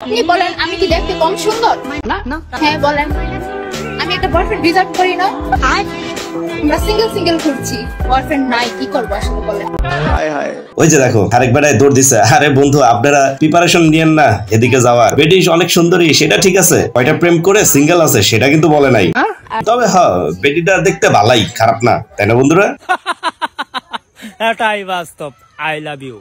আপনি বলেন আমি কি দেখতে কম সুন্দর? না। হ্যাঁ বলেন, আমি একটা বয়ফ্রেন্ড ডিজার্ভ করি না? আমরা সিঙ্গেল ঘুরছি, বয়ফ্রেন্ড নাই, কি করবো আসলে বলেন? ওই যে দেখো আরেক বেটায় দৌড় দিছে। আরে বন্ধু, আপনারা প্রিপারেশন নিয়েন না এদিকে যাওয়ার। বেটি অনেক সুন্দরী, সেটা ঠিক আছে, কয়টা প্রেম করে সিঙ্গেল আছে সেটা কিন্তু বলে নাই। তবে হ্যাঁ, বেটিটা দেখতে ভালাই, খারাপ না, তাই না বন্ধুরা? এটাই বাস্তব। I love you.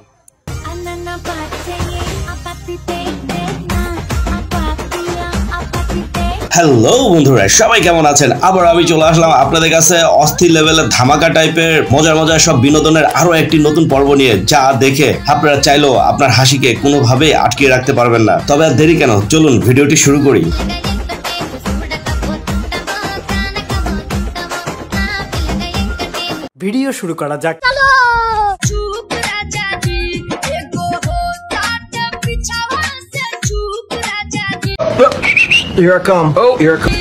হ্যালো বন্ধুরা, সবাই কেমন আছেন? আবার আমি চলে আসলাম আপনাদের কাছে অস্থির লেভেলের ধামাকা টাইপের মজার সব বিনোদনের আরো একটি নতুন পর্ব নিয়ে, যা দেখে আপনারা চাইলেও আপনার হাসিকে কোনোভাবেই আটকে রাখতে পারবেন না। তবে আর দেরি কেন, চলুন ভিডিওটি শুরু করি। ভিডিও শুরু করা যাক। Here I come. Oh, here I come.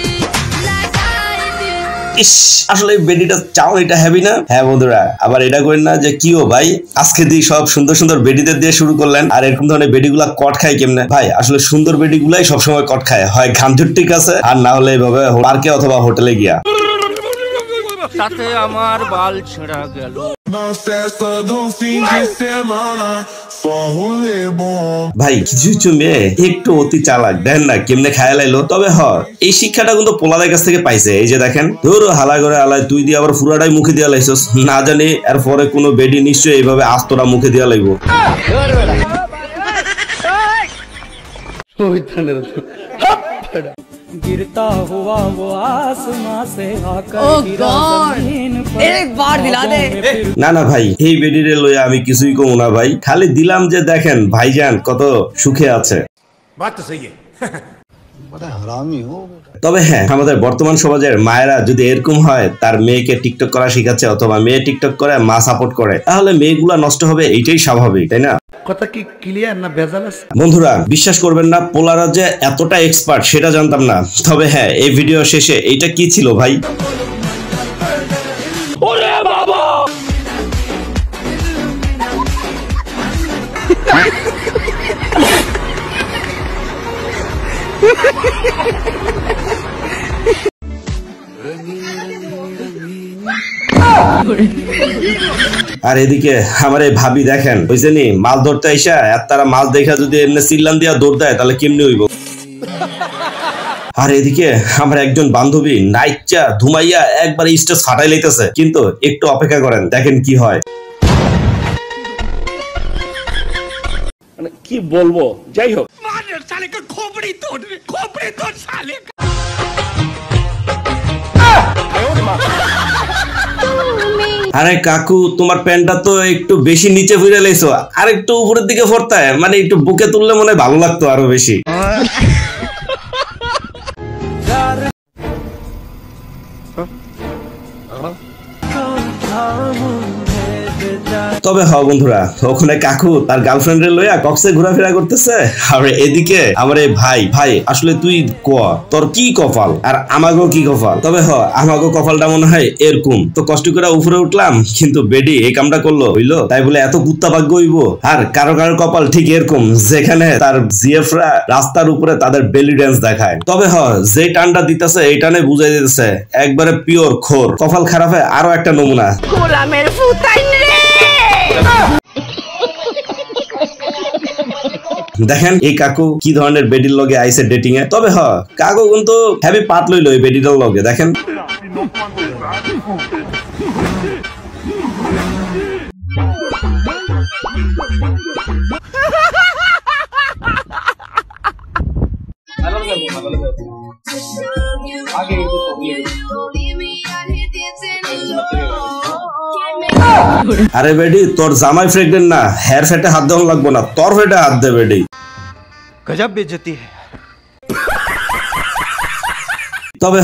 ইস, আসলে বেডিটা চাও, এটা হেভি না? হ্যাঁ বন্ধুরা, আবার এটা করেন না যে কিও ভাই আজকে দিয়ে সব সুন্দর বেডিদের দিয়ে শুরু করলেন, আর এরকম ধরনের বেডিগুলা কট খায় কেমনে? ভাই আসলে সুন্দর বেডিগুলাই সবসময় কট খায়, হয় ঘামঝুট্টির কাছে, আর না হলে এইভাবে পার্কে অথবা হোটেলে গিয়া। তাতে আমার বাল ছেঁড়া গেল। ভাই কিছু মেয়ে একটু অতি চালাক, দেখেন না কেমনে খায় লাইলো। তবে এই শিক্ষাটা কিন্তু পোলাদের কাছ থেকে পাইছে। এই যে দেখেন, ধর হালা করে আলাই, তুই দিয়ে আবার পুরাটাই মুখে দিয়া লাইছস, না জানি এর পরে কোনো বেডি নিশ্চয়ই এইভাবে আস্তরা মুখে দিয়া লাইব। गिरता हुआ वो आसमां से आकर गिरा जमीन पर। एक बार दिला दे। না ভাই, এই বেডিরে লইয়া আমি কিছুই কমু না ভাই, খালি দিলাম যে দেখেন ভাইজান কত সুখে আছে। তবে হ্যাঁ, আমাদের বর্তমান সমাজের মায়েরা যদি এরকম হয়, তার মেয়েকে টিকটক করা শিখাচ্ছে অথবা মেয়ে টিকটক করে মা সাপোর্ট করে, তাহলে মেয়েগুলা নষ্ট হবে, এইটাই স্বাভাবিক, তাই না? কথা কি ক্লিয়ার না ভেজাল আছে? বন্ধুরা বিশ্বাস করবেন না, পোলারা যে এতটা এক্সপার্ট সেটা জানতাম না। তবে হ্যাঁ, এই ভিডিও শেষে এইটা কি ছিল ভাই? ওরে বাবা! আর এদিকে আমার এই ভাবি দেখেন, বুঝছেনি, মাছ ধরতে আইসা আর তারা মাছ দেখা যদি এমনি চিল্লান দিয়া দৌড় দেয়, তাহলে কেমনি হইব? আর এদিকে আমার একজন বান্ধবী নাইচা ধুমাইয়া একবার স্টেজ ফাটাই লাইতেছে, কিন্তু একটু অপেক্ষা করেন, দেখেন কি হয়। মানে কি বলবো, যাই হোক। আরে কাকু, তোমার প্যান্টটা তো একটু বেশি নিচে ফিরে লাইছো, আর একটু উপরের দিকে ফোরতায়, মানে একটু বুকে তুললে মনে হয় ভালো লাগতো আরো বেশি। তবে বন্ধুরা, ওখানে কাকু তার গার্লফ্রেন্ডের লইয়া কক্সে ঘোরাফেরা করতেছে, আর এদিকে আমার এই ভাই আসলে তুই ক, তোর কি কপাল আর আমাগো কি কপাল? তবে আমাগো কপালটা মনে হয় এরকম, তো কষ্ট করে উপরে উঠলাম, কিন্তু বেডি এই কামটা করলো, হইলো তাই বলে এত কুত্তা ভাগ্য হইব? আর কারো কপাল ঠিক এরকম, যেখানে তার জিএফরা রাস্তার উপরে তাদের বেলি ড্যান্স দেখায়। তবে যে টানটা দিতেছে এই টানে বুঝাই দিতেছে একবারে পিওর খোর। কপাল খারাপে আরো একটা নমুনা। গোলামের ফুটাই রে। দেখেন এই কাকু কি ধরনের বেডির লগে আইসে ডেটিং এ। তবে কাকু কিন্তু হেভি পাট লইলো এই বেডিটার লগে, দেখেন। আরে বেডি, তোর জামাই প্রেগনেন্ট না, হেয়ার ফেটে হাত দেওয়া লাগবো না, তোর ফেটে হাত দে বেডি। গজব বেইজ্জতি है। তবে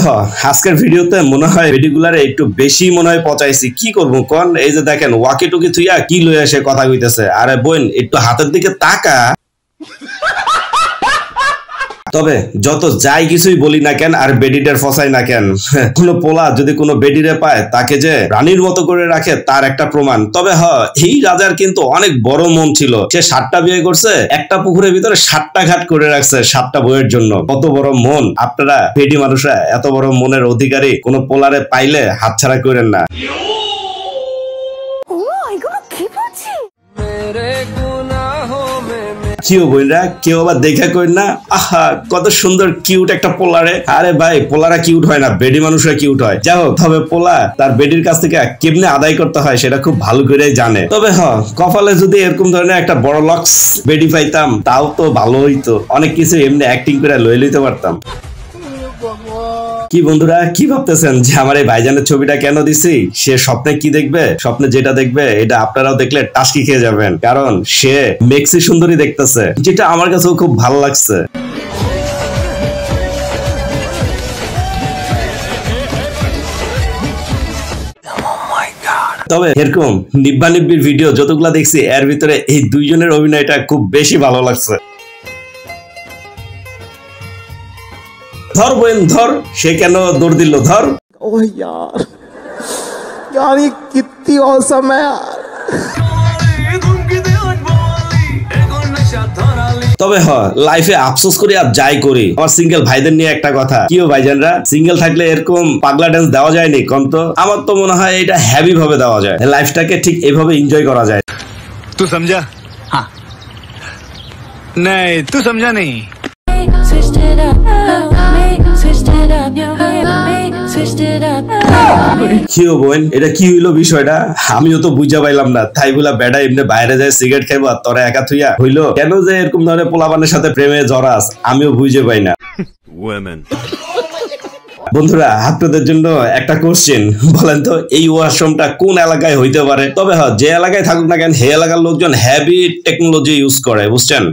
আজকের ভিডিওতে মনে হয় বেডিগুলারে একটু বেশি মনে হয় পচাইছি, কি করবো কোন? এই যে দেখেন ওয়াকি টুকি থুইয়া কি লইয়া সে কথা কইতেছে। আরে বোন, একটু হাতের দিকে তাকা। তবে যত যাই কিছুই বলি না কেন আর বেডিটার ফসাই না কেন, কোনো পোলা যদি কোনো বেডিরে পায় তাকে যে রানীর মতো করে রাখে তার একটা প্রমাণ। তবে এই রাজার কিন্তু অনেক বড় মন ছিল, সে 7টা বিয়ে করছে, একটা পুকুরের ভিতরে 7টা ঘাট করে রাখছে 7টা বইয়ের জন্য। কত বড় মন! আপনারা বেডি মানুষরা এত বড় মনের অধিকারী কোন পোলারে পাইলে হাতছাড়া করেন না। কিউ বইরা কেউ আবার দেখা কই না, আহা কত সুন্দর কিউট একটা পোলারে। আরে ভাই, পোলারা কিউট হয় না, বেডি মানুষরা কিউট হয়। যাই হোক, তবে পোলা তার বেডির কাছ থেকে কেমনে আদায় করতে হয় সেটা খুব ভালো করে জানে। তবে কপালে যদি এরকম ধরনের একটা বড় লক্স বেডি পাইতাম তাও তো ভালো হইতো, অনেক কিছু এমনি অ্যাক্টিং করে লই লইতে পারতাম। কি বন্ধুরা, কি ভাবতেছেন যে আমার এই ভাইজানের ছবিটা কেন দিছি? সে স্বপ্নে কি দেখবে? স্বপ্নে যেটা দেখবে এটা আপনারাও দেখলে টাসকি খেয়ে যাবেন, কারণ সে মেক্সি সুন্দরী দেখতেছে, যেটা আমার কাছেও খুব ভালো লাগছে। তবে এরকম নিব্বা নিব্বির ভিডিও যতগুলা দেখছি এর ভিতরে এই দুইজনের অভিনয়টা খুব বেশি ভালো লাগছে। ধর বোন ধর, সে কেন দৌড় দিল, ধর। ओह यार यार ये कितनी औसम है यार। তবে লাইফে আফসোস করি আর যাই করি, আমার সিঙ্গেল ভাইদের নিয়ে একটা কথা। কিও ভাইজানরা, সিঙ্গেল থাকলে এরকম পাগলা ডান্স দেওয়া যায়নি কোন? তো আমার তো মনে হয় এটা হেভি ভাবে দেওয়া যায়, লাইফটাকে ঠিক এইভাবে এনজয় করা যায়। तू समझा? हाँ नहीं, तू समझा नहीं। কিও বোন, এটা কি হইলো বিষয়টা? আমিও তো বুঝা পাইলাম না। তাই বলা বেড়া এমনি বাইরে যায় সিগারেট খাইবো আর তোরা একা থুইয়া হইলো কেন যে এরকম ধরনের পোলাপানের সাথে প্রেমে জড়াস, আমিও বুঝে পাই না। বন্ধুরা, আপনাদের জন্য একটা কোশ্চেন, বলেন তো এই ওয়াশরুমটা কোন এলাকায় হইতে পারে? তবে যে এলাকায় থাকুক না কেন, সেই এলাকার লোকজন হেভি টেকনোলজি ইউজ করে, বুঝছেন?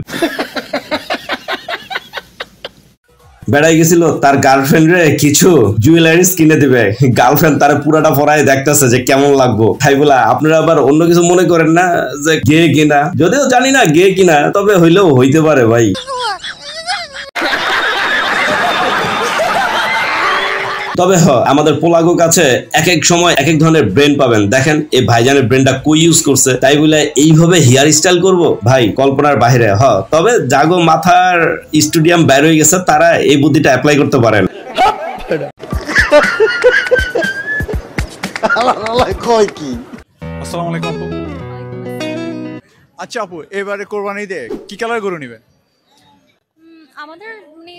বেড়াই গেছিল, তার গার্লফ্রেন্ড রে কিছু জুয়েলারিস কিনে দিবে, গার্লফ্রেন্ড তার পুরাটা পরায় দেখতেছে যে কেমন লাগবো। তাই বলা আপনারা আবার অন্য কিছু মনে করেন না যে গে কিনা, যদিও জানি না গে কিনা, তবে হইলেও হইতে পারে ভাই। তবে আমাদের পোলাগো কাছে এক এক সময় এক এক ধরনের ব্রেন পাবেন। দেখেন এই ভাইজানের ব্রেনটা কই ইউজ করছে, তাই বলে এইভাবে হেয়ার স্টাইল করবো ভাই, কল্পনার বাইরে। তবে জাগো মাথার স্টেডিয়াম বের হয়ে গেছে, তারা এই বুদ্ধিটা অ্যাপ্লাই করতে পারেন। আসসালামু আলাইকুম আপু। আচ্ছা আপু, এবারে কোরবানিতে কি কালার গরু নেবেন? আমাদের মানে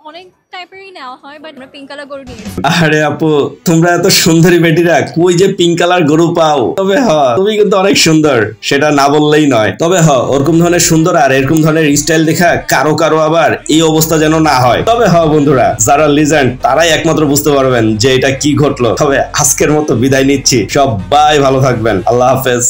অনেক টাইপেরই নেওয়া হয়, বাট আমরা পিঙ্ক কালার গরু নিয়েছি। আরে আপু, তোমরা এত সুন্দরী বেটিরা কই যে পিঙ্ক কালার গরু পাও? তবে তুমি কিন্তু অনেক সুন্দর, সেটা না বললেই নয়। তবে ওরকম ধরনের সুন্দর আর এরকম ধরনের স্টাইল দেখা কারো কারো আবার এই অবস্থা যেন না হয়। তবে বন্ধুরা, যারা লিজেন্ড তারাই একমাত্র বুঝতে পারবেন যে এটা কি ঘটলো। তবে আজকের মতো বিদায় নিচ্ছি, সবাই ভালো থাকবেন, আল্লাহ হাফেজ।